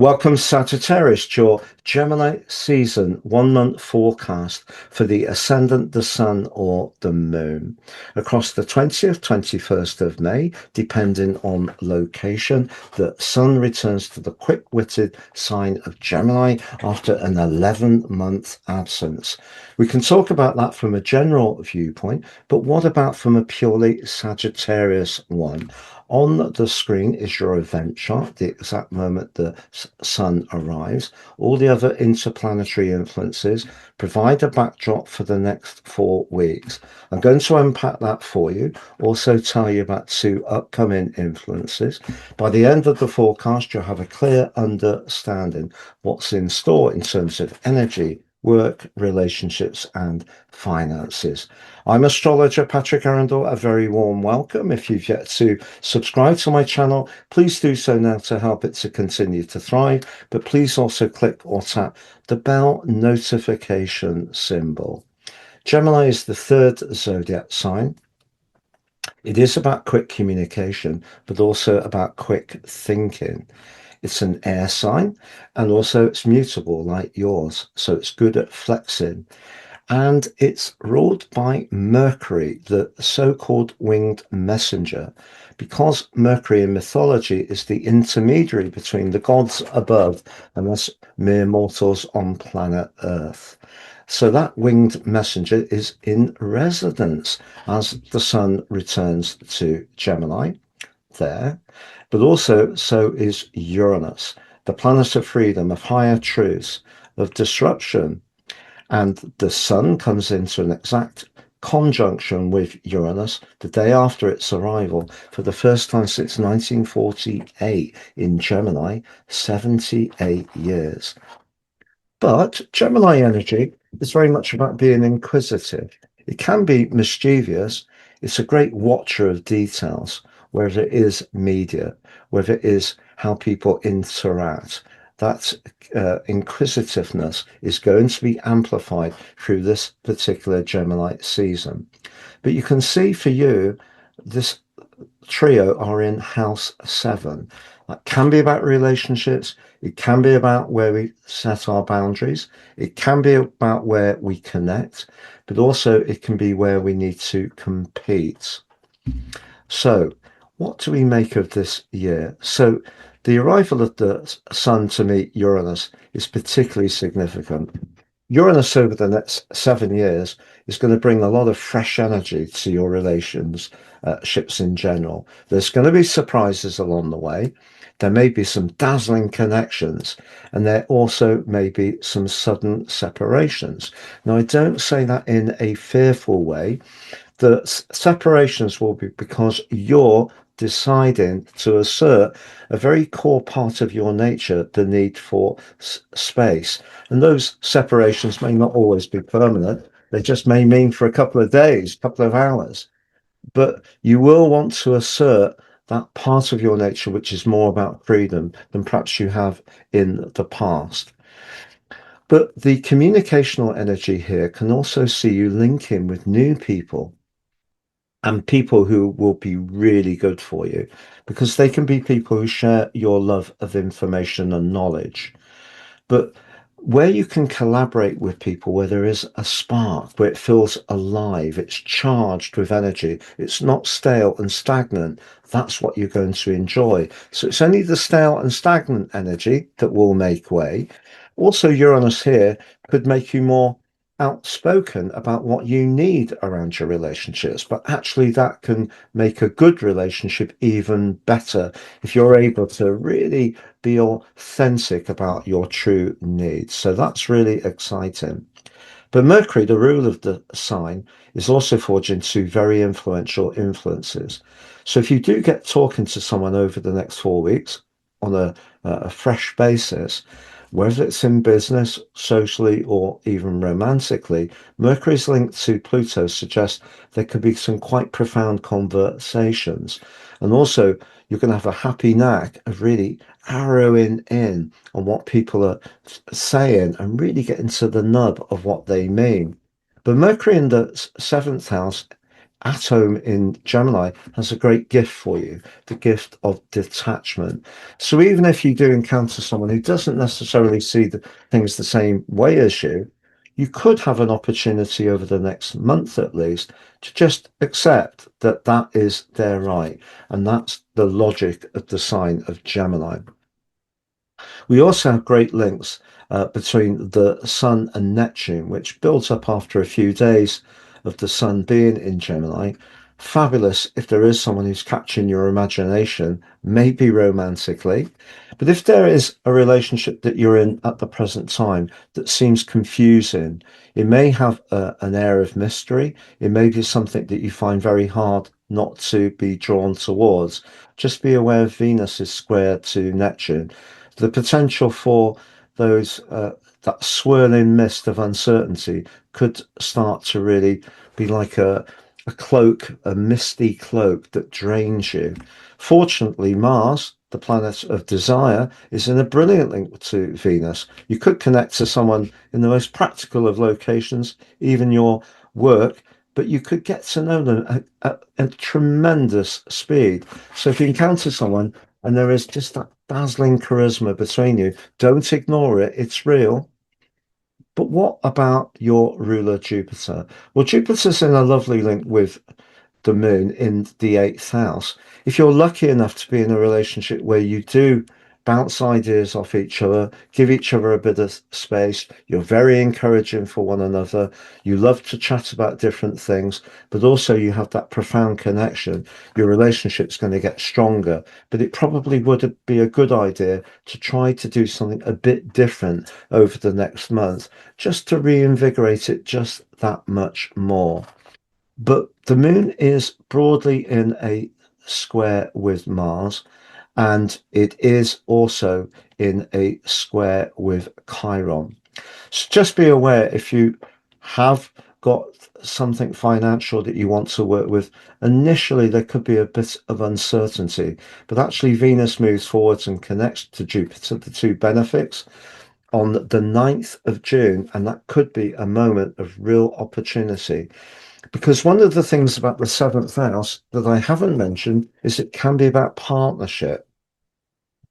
Welcome, Sagittarius, to your Gemini season 1 month forecast for the ascendant, the sun, or the moon across the 20th, 21st of May, depending on location. The sun returns to the quick witted sign of Gemini after an 11-month absence. We can talk about that from a general viewpoint, but what about from a purely Sagittarius one? On the screen is your event chart, the exact moment the sun arrives. All the other interplanetary influences provide a backdrop for the next 4 weeks. I'm going to unpack that for you, also tell you about two upcoming influences. By the end of the forecast, you'll have a clear understanding what's in store in terms of energy, work, relationships, and finances. I'm astrologer Patrick Arundel. A very warm welcome. If you've yet to subscribe to my channel, please do so now to help it to continue to thrive. But please also click or tap the bell notification symbol. Gemini is the third zodiac sign. It is about quick communication, but also about quick thinking. It's an air sign, and also it's mutable like yours, so it's good at flexing. And it's ruled by Mercury, the so-called winged messenger, because Mercury in mythology is the intermediary between the gods above and us mere mortals on planet Earth. So that winged messenger is in residence as the sun returns to Gemini there, but also so is Uranus, the planet of freedom, of higher truths, of disruption. And the sun comes into an exact conjunction with Uranus the day after its arrival for the first time since 1948 in Gemini, 78 years. But Gemini energy is very much about being inquisitive. It can be mischievous. It's a great watcher of details, whether it is media, whether it is how people interact. That inquisitiveness is going to be amplified through this particular Gemini season. But you can see for you, this trio are in house 7. That can be about relationships. It can be about where we set our boundaries. It can be about where we connect, but also it can be where we need to compete. So what do we make of this year? So the arrival of the sun to meet Uranus is particularly significant. Uranus over the next 7 years is going to bring a lot of fresh energy to your relationships in general. There's going to be surprises along the way. There may be some dazzling connections, and there also may be some sudden separations. Now, I don't say that in a fearful way. The separations will be because you're deciding to assert a very core part of your nature, the need for space. And those separations may not always be permanent. They just may mean for a couple of days, a couple of hours. But you will want to assert that part of your nature, which is more about freedom than perhaps you have in the past. But the communicational energy here can also see you link in with new people and people who will be really good for you, because they can be people who share your love of information and knowledge. But where you can collaborate with people, where there is a spark, where it feels alive, it's charged with energy, it's not stale and stagnant, that's what you're going to enjoy. So it's only the stale and stagnant energy that will make way. Also, Uranus here could make you more outspoken about what you need around your relationships, but actually that can make a good relationship even better if you're able to really be authentic about your true needs. So that's really exciting. But Mercury, the rule of the sign, is also forging two very influential influences. So if you do get talking to someone over the next 4 weeks on a fresh basis, whether it's in business, socially, or even romantically, Mercury's link to Pluto suggests there could be some quite profound conversations. And also, you're going to have a happy knack of really arrowing in on what people are saying and really getting to the nub of what they mean. But Mercury in the seventh house at home in Gemini has a great gift for you, the gift of detachment. So even if you do encounter someone who doesn't necessarily see things the same way as you could have an opportunity over the next month at least to just accept that that is their right. And that's the logic of the sign of Gemini. We also have great links between the Sun and Neptune, which builds up after a few days of the Sun being in Gemini. Fabulous if there is someone who's capturing your imagination, maybe romantically. But if there is a relationship that you're in at the present time that seems confusing, it may have an air of mystery. It may be something that you find very hard not to be drawn towards. Just be aware Venus is square to Neptune. The potential for those that swirling mist of uncertainty could start to really be like a cloak, a misty cloak that drains you. Fortunately, Mars, the planet of desire, is in a brilliant link to Venus. You could connect to someone in the most practical of locations, even your work, but you could get to know them at a tremendous speed. So if you encounter someone and there is just that dazzling charisma between you, don't ignore it. It's real. But what about your ruler Jupiter? Well, Jupiter's in a lovely link with the moon in the eighth house. If you're lucky enough to be in a relationship where you do bounce ideas off each other, give each other a bit of space, you're very encouraging for one another, you love to chat about different things, but also you have that profound connection, your relationship's going to get stronger. But it probably would be a good idea to try to do something a bit different over the next month, just to reinvigorate it just that much more. But the moon is broadly in a square with Mars, and it is also in a square with Chiron. So just be aware if you have got something financial that you want to work with, initially there could be a bit of uncertainty, but actually Venus moves forwards and connects to Jupiter, the two benefics, on the 9th of June, and that could be a moment of real opportunity. Because one of the things about the seventh house that I haven't mentioned is it can be about partnership,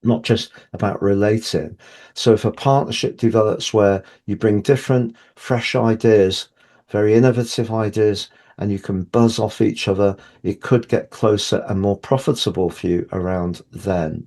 not just about relating. So if a partnership develops where you bring different, fresh ideas, very innovative ideas, and you can buzz off each other, it could get closer and more profitable for you around then.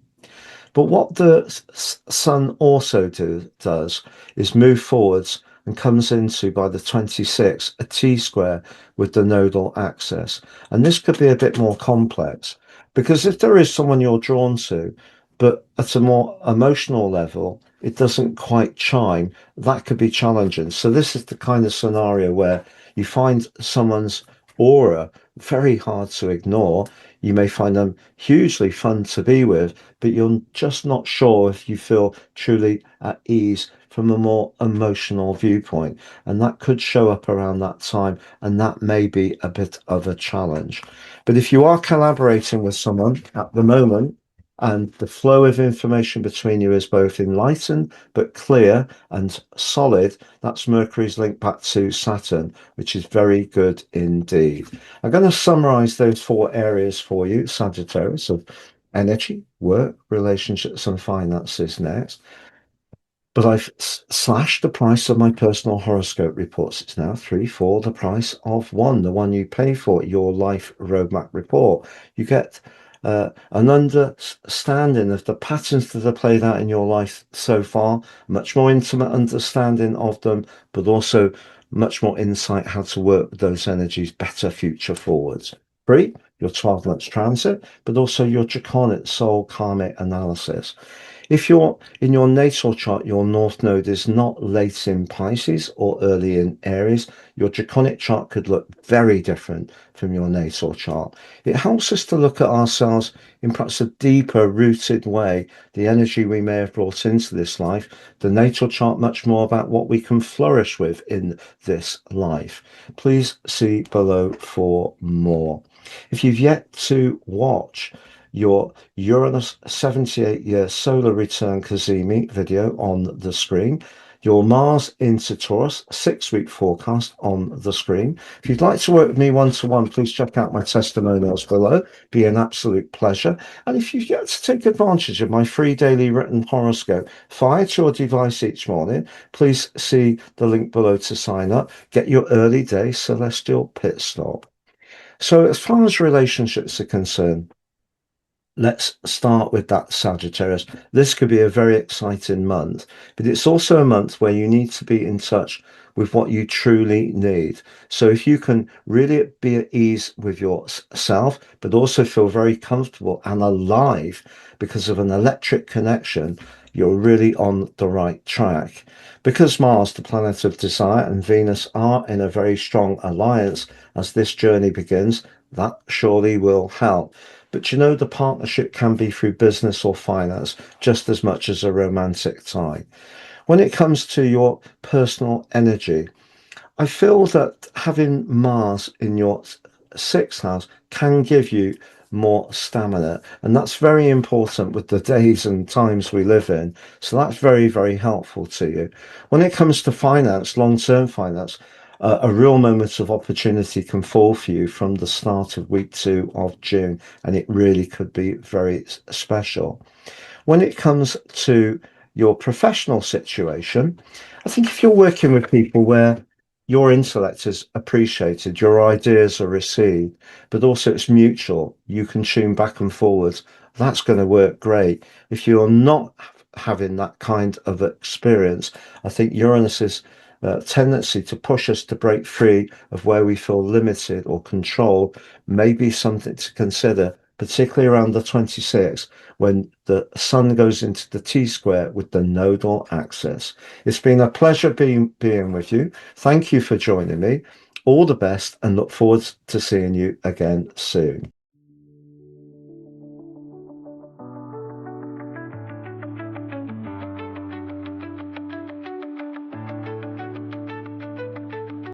But what the Sun also does is move forwards and comes into, by the 26th, a T-square with the nodal axis. And this could be a bit more complex because if there is someone you're drawn to, but at a more emotional level, it doesn't quite chime, that could be challenging. So this is the kind of scenario where you find someone's aura very hard to ignore. You may find them hugely fun to be with, but you're just not sure if you feel truly at ease from a more emotional viewpoint. And that could show up around that time, and that may be a bit of a challenge. But if you are collaborating with someone at the moment, and the flow of information between you is both enlightened but clear and solid, that's Mercury's link back to Saturn, which is very good indeed. I'm going to summarize those four areas for you, Sagittarius, of energy, work, relationships, and finances next. But I've slashed the price of my personal horoscope reports. It's now three for the price of one, the one you pay for, your life roadmap report. You get an understanding of the patterns that are played out in your life so far, much more intimate understanding of them, but also much more insight how to work with those energies better future forwards. Free, your 12 months transit, but also your draconic soul karmic analysis. If you're in your natal chart, your North Node is not late in Pisces or early in Aries, your draconic chart could look very different from your natal chart. It helps us to look at ourselves in perhaps a deeper rooted way, the energy we may have brought into this life, the natal chart much more about what we can flourish with in this life. Please see below for more. If you've yet to watch your Uranus 78-year solar return Cazimi video on the screen, your Mars into Taurus 6-week forecast on the screen. If you'd like to work with me one-to-one, please check out my testimonials below. Be an absolute pleasure. And if you've yet to take advantage of my free daily written horoscope fired to your device each morning, please see the link below to sign up. Get your early day celestial pit stop. So as far as relationships are concerned, let's start with that, Sagittarius. This could be a very exciting month, but it's also a month where you need to be in touch with what you truly need. So if you can really be at ease with yourself, but also feel very comfortable and alive because of an electric connection, you're really on the right track. Because Mars, the planet of desire, and Venus are in a very strong alliance as this journey begins, that surely will help. But you know, the partnership can be through business or finance just as much as a romantic tie. When it comes to your personal energy, I feel that having Mars in your sixth house can give you more stamina, and that's very important with the days and times we live in. So that's very, very helpful to you. When it comes to finance, long-term finance, a real moment of opportunity can fall for you from the start of week 2 of June, and it really could be very special. When it comes to your professional situation, I think if you're working with people where your intellect is appreciated, your ideas are received, but also it's mutual, you can tune back and forwards, that's going to work great. If you're not having that kind of experience, I think Uranus's tendency to push us to break free of where we feel limited or controlled may be something to consider, particularly around the 26th, when the sun goes into the T-square with the nodal axis. It's been a pleasure being with you. Thank you for joining me. All the best and look forward to seeing you again soon.